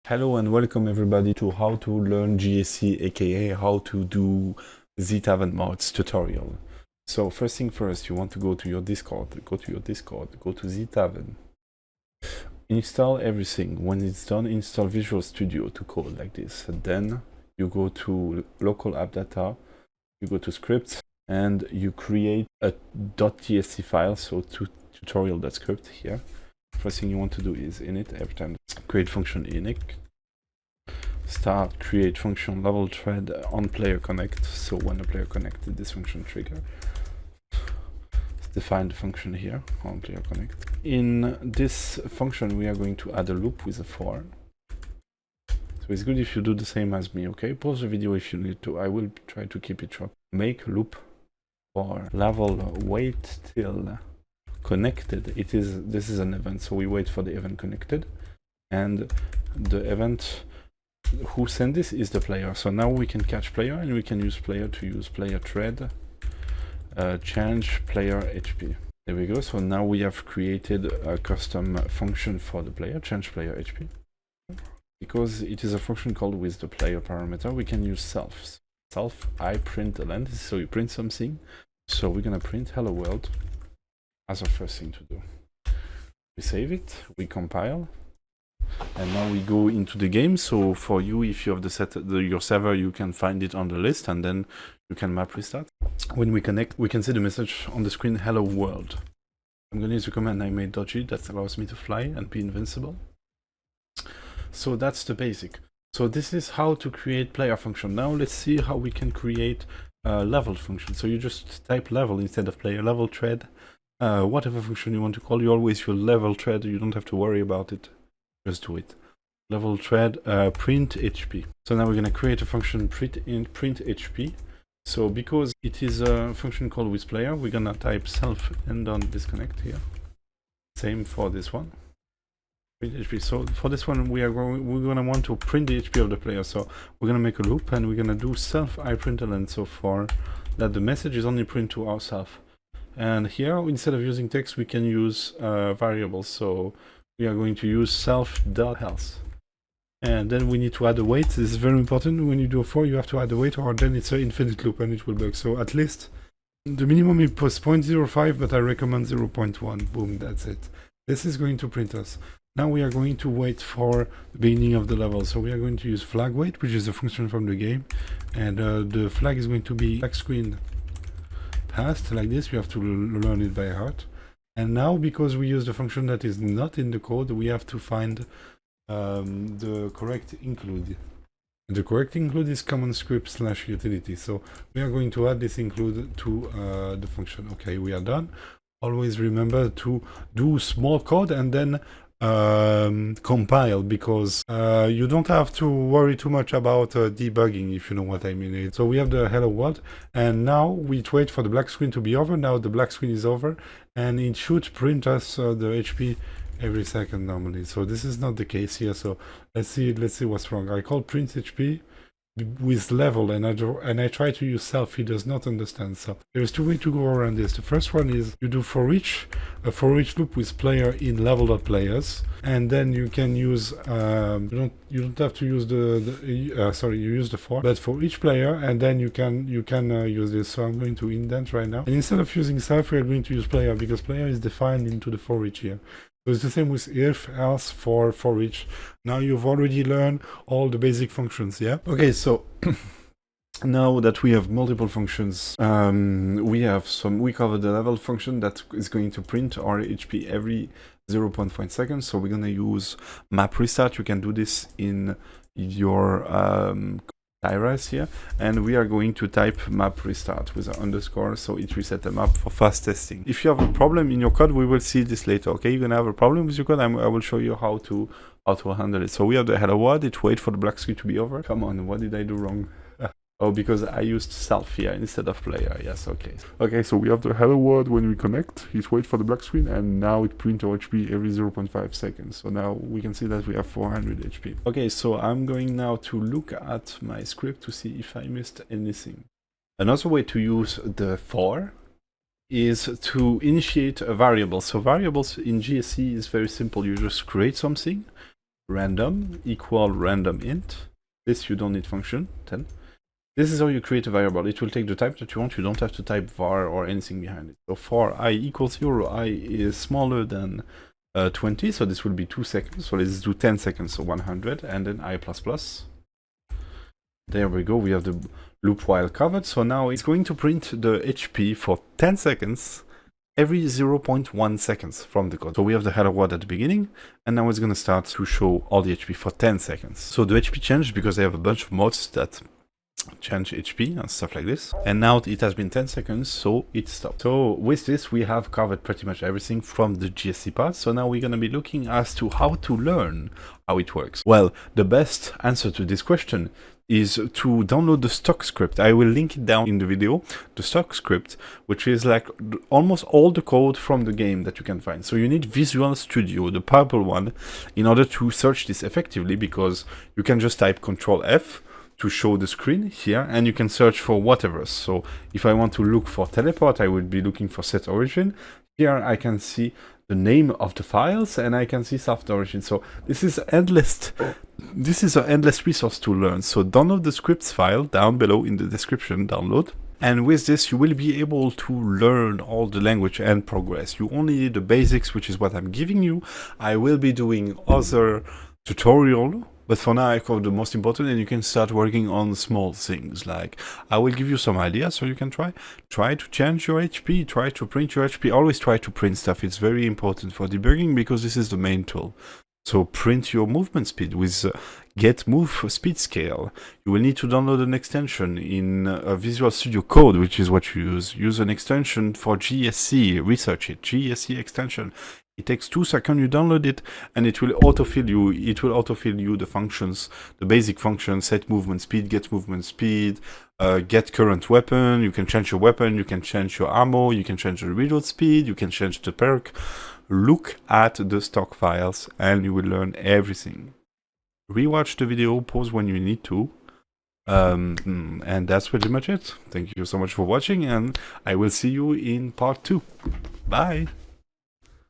Hello and welcome everybody to how to learn GSC, aka how to do Z-Tavern mods tutorial. So first thing first, you want to go to your Discord, go to Z-Tavern, install everything. When it's done, install Visual Studio to code like this. And then you go to local app data, you go to scripts, and you create a .tsc file, so to tutorial.script here. First thing you want to do is init every time. Create function init. Start create function level thread on player connect. So when the player connected, this function trigger. Define the function here on player connect. In this function, we are going to add a loop with a for. So it's good if you do the same as me. Okay, pause the video if you need to. I will try to keep it short. Make loop for level wait till connected. This is an event, so we wait for the event connected, and the event who sent this is the player. So now we can catch player, and we can use player to use player thread change player HP. There we go. So now we have created a custom function for the player, change player HP. Because it is a function called with the player parameter, we can use self I print a length, so you print something. So we're gonna print hello world as our first thing to do. We save it, we compile, and now we go into the game. So for you, if you have your server, you can find it on the list, and then you can map restart. When we connect, we can see the message on the screen, hello world. I'm going to use the command I made .g that allows me to fly and be invincible. So that's the basic. So this is how to create player function. Now let's see how we can create a level function. So you just type level instead of player, level thread, whatever function you want to call. You always use level thread, you don't have to worry about it. Just do it. Level thread print HP. So now we're going to create a function print HP. So because it is a function called with player, we're going to type self and on disconnect here. Same for this one. Print HP. So for this one, we're going to want to print the HP of the player. So we're going to make a loop, and we're going to do self I print a length. So for that, the message is only print to ourselves. And here, instead of using text, we can use variables. So we are going to use self.health. And then we need to add a weight. This is very important. When you do a for, you have to add a weight, or then it's an infinite loop and it will bug. So at least the minimum is 0.05, but I recommend 0.1. Boom, that's it. This is going to print us. Now we are going to wait for the beginning of the level. So we are going to use flag wait, which is a function from the game. And the flag is going to be black screen passed like this. We have to learn it by heart. And now, because we use the function that is not in the code, we have to find the correct include. The correct include is common script / utility. So we are going to add this include to the function. Okay, we are done. Always remember to do small code and then compile, because you don't have to worry too much about debugging, if you know what I mean. So we have the hello world, and now we wait for the black screen to be over. Now the black screen is over, and it should print us the HP every second normally. So this is not the case here. So let's see what's wrong. I call print HP with level, and I try to use self. He does not understand. So there's two ways to go around this. The first one is you do for each loop with player in level.players, and then you can use you don't have to use you use the for, but for each player, and then you can use this. So I'm going to indent right now, and instead of using self, we are going to use player, because player is defined into the for each here. So it's the same with if, else, for each. Now you've already learned all the basic functions, yeah? Okay, so now that we have multiple functions, we covered the level function that is going to print our HP every 0.5 seconds. So we're gonna use map restart. You can do this in your Tyras here, and we are going to type map restart with an underscore, so it resets the map for fast testing. If you have a problem in your code, we will see this later. Okay, you're gonna have a problem with your code, I will show you how to handle it. So we have the hello world. It wait for the black screen to be over. Come on, what did I do wrong? Oh, because I used self here instead of player. Yes, okay. Okay, so we have the hello world. When we connect, it waits for the black screen, and now it prints our HP every 0.5 seconds. So now we can see that we have 400 HP. Okay, so I'm going now to look at my script to see if I missed anything. Another way to use the for is to initiate a variable. So variables in GSC is very simple. You just create something, random equal random int. This you don't need function 10. This is how you create a variable. It will take the type that you want. You don't have to type var or anything behind it. So for I equals 0, I is smaller than 20, so this will be 2 seconds. So let's do 10 seconds, so 100, and then I++. There we go, we have the loop while covered. So now it's going to print the HP for 10 seconds every 0.1 seconds from the code. So we have the hello world at the beginning, and now it's going to start to show all the HP for 10 seconds. So the HP changed because I have a bunch of mods that change HP and stuff like this, and now it has been 10 seconds, so it stopped. So with this we have covered pretty much everything from the GSC part. So now we're going to be looking as to how to learn how it works. Well, the best answer to this question is to download the stock script. I will link it down in the video, the stock script, which is like almost all the code from the game that you can find. So you need Visual Studio, the purple one, in order to search this effectively, because you can just type Control F to show the screen here, and you can search for whatever. So if I want to look for teleport, I would be looking for set origin. Here I can see the name of the files, and I can see soft origin. So this is endless. This is an endless resource to learn. So download the scripts file down below in the description, download. And with this, you will be able to learn all the language and progress. You only need the basics, which is what I'm giving you. I will be doing other tutorial, but for now I covered the most important, and you can start working on small things. Like I will give you some ideas so you can try to change your HP, try to print your HP. Always try to print stuff. It's very important for debugging because this is the main tool. So print your movement speed with get move speed scale. You will need to download an extension in Visual Studio Code, which is what you use. Use an extension for GSC, research it, GSC extension. It takes 2 seconds, you download it, and it will autofill you the functions, the basic functions: set movement speed, get current weapon. You can change your weapon, you can change your ammo, you can change the reload speed, you can change the perk. Look at the stock files and you will learn everything. Rewatch the video, pause when you need to. And that's pretty much it. Thank you so much for watching, and I will see you in part 2. Bye!